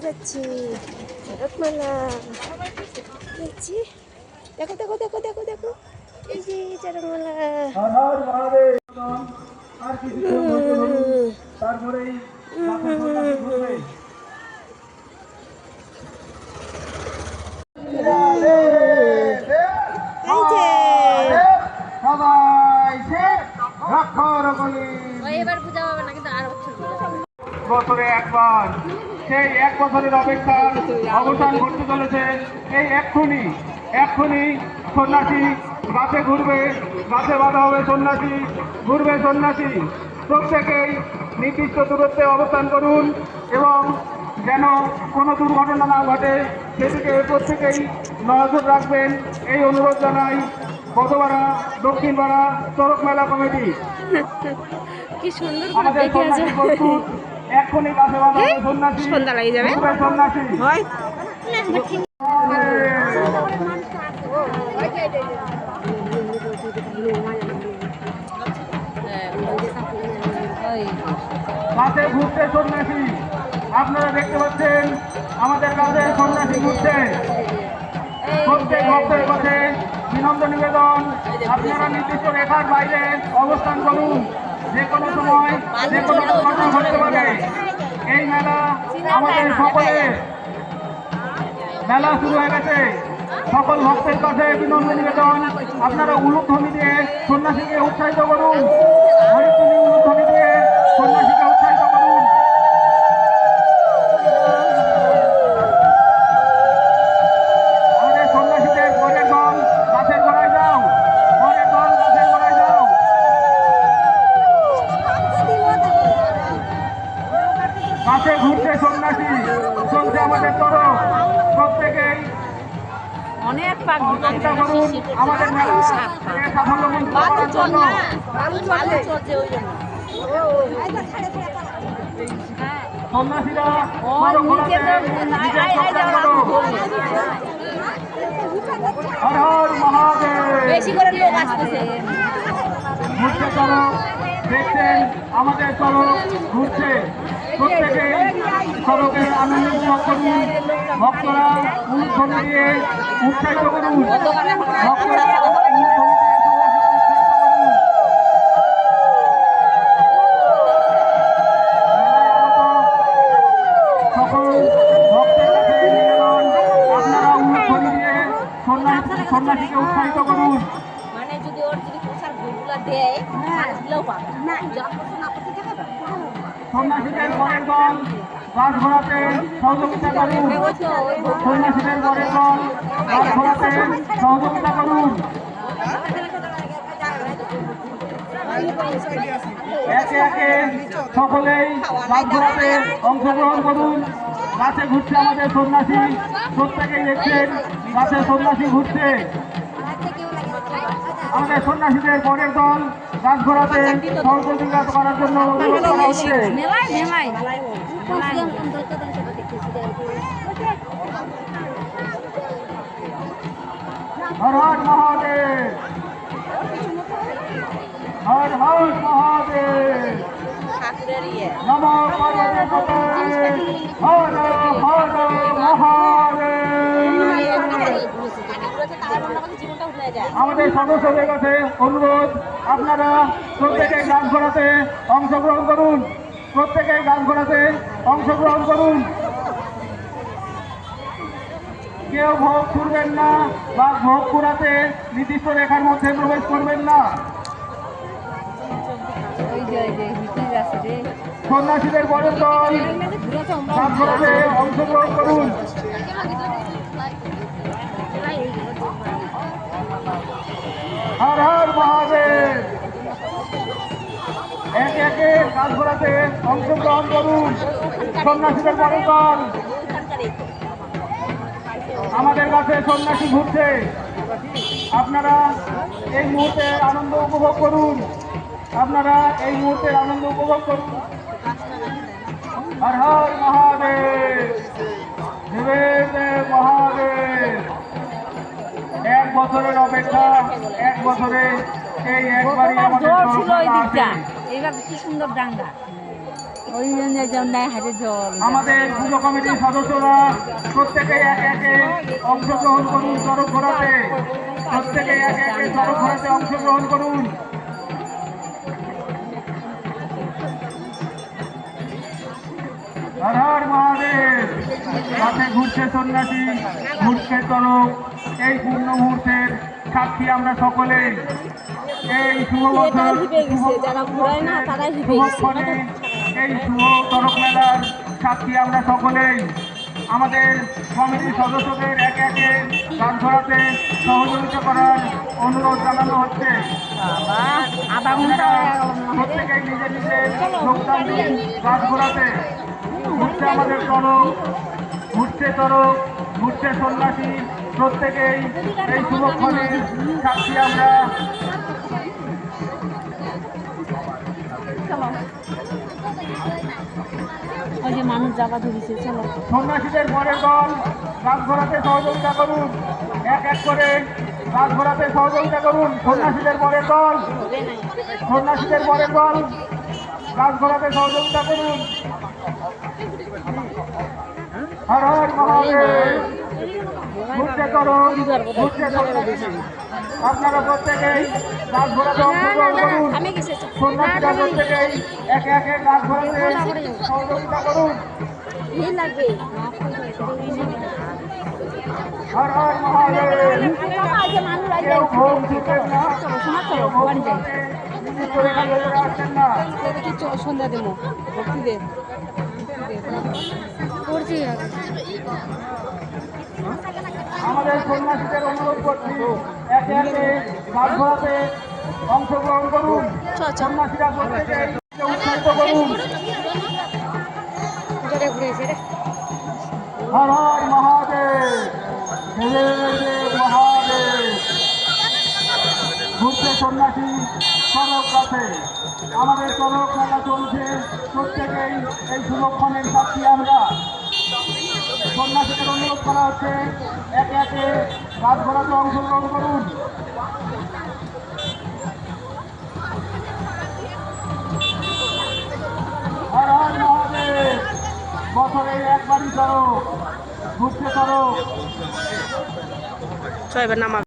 যাচ্ছি চড়ক মেলা দেখছি। দেখো দেখো দেখো দেখো দেখো এই যে চড়ক মেলা। বছরে একবার সেই এক বছরের অপেক্ষার অবসান ঘটতে চলেছে। এই এক্ষুনি সন্ন্যাসী গাছে ঘুরবে, গাছে বাঁধা হবে সন্ন্যাসী, ঘুরবে সন্ন্যাসী। প্রত্যেকেই নির্দিষ্ট দূরত্বে অবস্থান করুন এবং যেন কোনো দুর্ঘটনা না ঘটে সেদিকে প্রত্যেকেই নজর রাখবেন এই অনুরোধ জানাই বদপাড়া দক্ষিণপাড়া চড়ক মেলা কমিটি। কি সুন্দর করে দেখে আছে। এক্ষুনি কাছে বাঁধা হবে সন্ন্যাসী, সন্ধ্যা লেগে যাবে সন্ন্যাসী হয়। কাছে ঘুরতে সন্ন্যাসী, আপনারা দেখতে পাচ্ছেন আমাদের কাছে সন্ন্যাসী ঘুরছে। প্রত্যেক ভক্তের কাছে বিনম্র নিবেদন, আপনারা নির্দিষ্ট রেখার বাইরে অবস্থান করুন। যে কোনো সময় যে কোনো ঘটনা ঘটতে পারে। এই মেলা আমাদের সকলের, মেলা শুরু হয়ে গেছে। সকল ভক্তের কাছে বিনম্র নিবেদন, আপনারা উলুধ্বনি দিয়ে সন্ন্যাসীকে উৎসাহিত করুন। হরিধ্বনি উলুধ্বনি দিয়ে সন্ন্যাসীকে উৎসাহিত করুন। আমাদের সন্ন্যাসীদের পরের দল গাছের গোড়ায় যাও, পরের দল গাছের গোড়ায় যাও। গাছে ঘুরছে সন্ন্যাসী, চলছে আমাদের তরফ। প্রত্যেকেই অনেক পাক চেষ্টা করুন আমাদের মেলা সাফল্যমণ্ডিত করার জন্য। সন্ন্যাসীরা হর হর মহাদেব। বেশি করে লোক আসতেছে। ঘুরছে চড়ক, দেখছেন আমাদের চড়ক ঘুরছে। প্রত্যেকে চড়কের আনন্দ উপভোগ করুন। ভক্তরা উলুধ্বনি দিয়ে উৎসাহিত করুন। ভক্তরা উলুধ্বনি দিয়ে সকল ভক্তের কাছে নিবেদন, আপনারা উলুধ্বনি দিয়ে সন্ন্যাসীকে উৎসাহিত করুন। মানে যদি ওর যদি প্রচার ভুলগুলা দেয় মানুষগুলোও পাবে না, সন্ন্যাসীদের পরের দল গাছ ঘোরাতে সহযোগিতা করুন। সন্ন্যাসীদের পরের দল গাছ ঘোরাতে সহযোগিতা করুন। একে একে সকলেই গাছ ঘোরাতে অংশগ্রহণ করুন। গাছে ঘুরছে আমাদের সন্ন্যাসী, প্রত্যেকেই দেখছেন গাছে সন্ন্যাসী ঘুরছে। আমাদের সন্ন্যাসীদের পরের দল গাছ ঘোরাতে সহযোগিতা করার জন্য অনুরোধ করা হচ্ছে। হর হর মহাদেব, হর হর মহাদেব, নমো পার্বতী পতয়ে, হর হর মহাদেব। আমাদের সদস্যদের কাছে অনুরোধ, আপনারা প্রত্যেকে গান ঘোরাতে অংশগ্রহণ করুন। প্রত্যেকে গান ঘোরাতে অংশগ্রহণ করুন। কেউ ভোগ করবেন না বা ভোগ করাতে নির্দিষ্ট রেখার মধ্যে প্রবেশ করবেন না। সন্ন্যাসীদের পরের দল গান ঘোরাতে অংশগ্রহণ করুন। হর হর মহাদেব। একে একে গাছ ঘোরাতে অংশগ্রহণ করুন। সন্ন্যাসীদের পরের দল, আমাদের কাছে সন্ন্যাসী ঘুরছে। আপনারা এই মুহূর্তে আনন্দ উপভোগ করুন। আপনারা এই মুহূর্তের আনন্দ উপভোগ করুন। হর হর মহাদেব, দেবের দেব মহাদেব। এক বছরের অপেক্ষা, এক বছরে এই একবারই আমাদের এবার কি সুন্দর ডাঙ্গা। ওই জন্য নেয় হাতে জল। আমাদের পুজো কমিটির সদস্যরা প্রত্যেকে একে একে অংশগ্রহণ করুন চরক ঘোরাতে। প্রত্যেকে একে একে চরক ঘোরাতে অংশগ্রহণ করুন। হর হর মহাদেব। রাতে ঘুরছে সন্ন্যাসী, ঘুরছে চরক। এই পূর্ণ মুহূর্তের সাক্ষী আমরা সকলে। এই শুভ বছর যারা ঘোরায় না তারাই শুভক্ষণে এই শুভ চরক মেলার সাক্ষী আমরা সকলেই। আমাদের কমিটির সদস্যদের একে একে গাছ ধরাতে সহযোগিতা করার অনুরোধ জানানো হচ্ছে। প্রত্যেকেই নিজের নিজের যোগদান দিন গাছ ঘোরাতে। ঘুরছে আমাদের চরক, ঘুরছে চরক, ঘুরছে সন্ন্যাসী। প্রত্যেকেই এই শুভক্ষণের সাক্ষী আমরা। ওই যে মানুষ জায়গা ধরেছে, চলো। সন্ন্যাসীদের পরের দল গাছ ঘোরাতে সহযোগিতা করুন। এক এক করে গাছ ঘোরাতে সহযোগিতা করুন। সন্ন্যাসীদের পরের দল, সন্ন্যাসীদের পরের দল গাছ ঘোরাতে সহযোগিতা করুন। হর হর মহাদেব। ঘুরতে করুন, ঘুরতে সন্ন্যাসী। আপনারা প্রত্যেকেই গাছ ঘোরাতে অংশগ্রহণ করুন। সন্ন্যাসীরা প্রত্যেকেই একে একে গাছ ঘোরাতে সহযোগিতা করুন। হর হর মহাদেব। কেউ ঘুম দিবেন না, কেউ ঘুম দিতে চিত্তরেখা ভেতরে আসছেন না। সন্ধ্যা দেবো ভক্তিদের আমাদের সন্ন্যাসীদের অনুরোধ করছি একে একে গাছ ঘোরাতে অংশগ্রহণ করুন। সন্ন্যাসীরা প্রত্যেকেই উৎসাহিত করুন। হর হর মহাদেব, মহাদেব। ঘুরছে সন্ন্যাসী চরক গাছে। আমাদের চরক মেলা চলছে। প্রত্যেকেই এই শুভক্ষণের সাক্ষী আমরা। সন্ন্যাসীদের অনুরোধ করা হচ্ছে একে একে গাছ ঘোরাতে অংশগ্রহণ করুন। হর হর মহাদেব। বছরে একবারই চরক, ঘুরছে চরক। এবার নামা।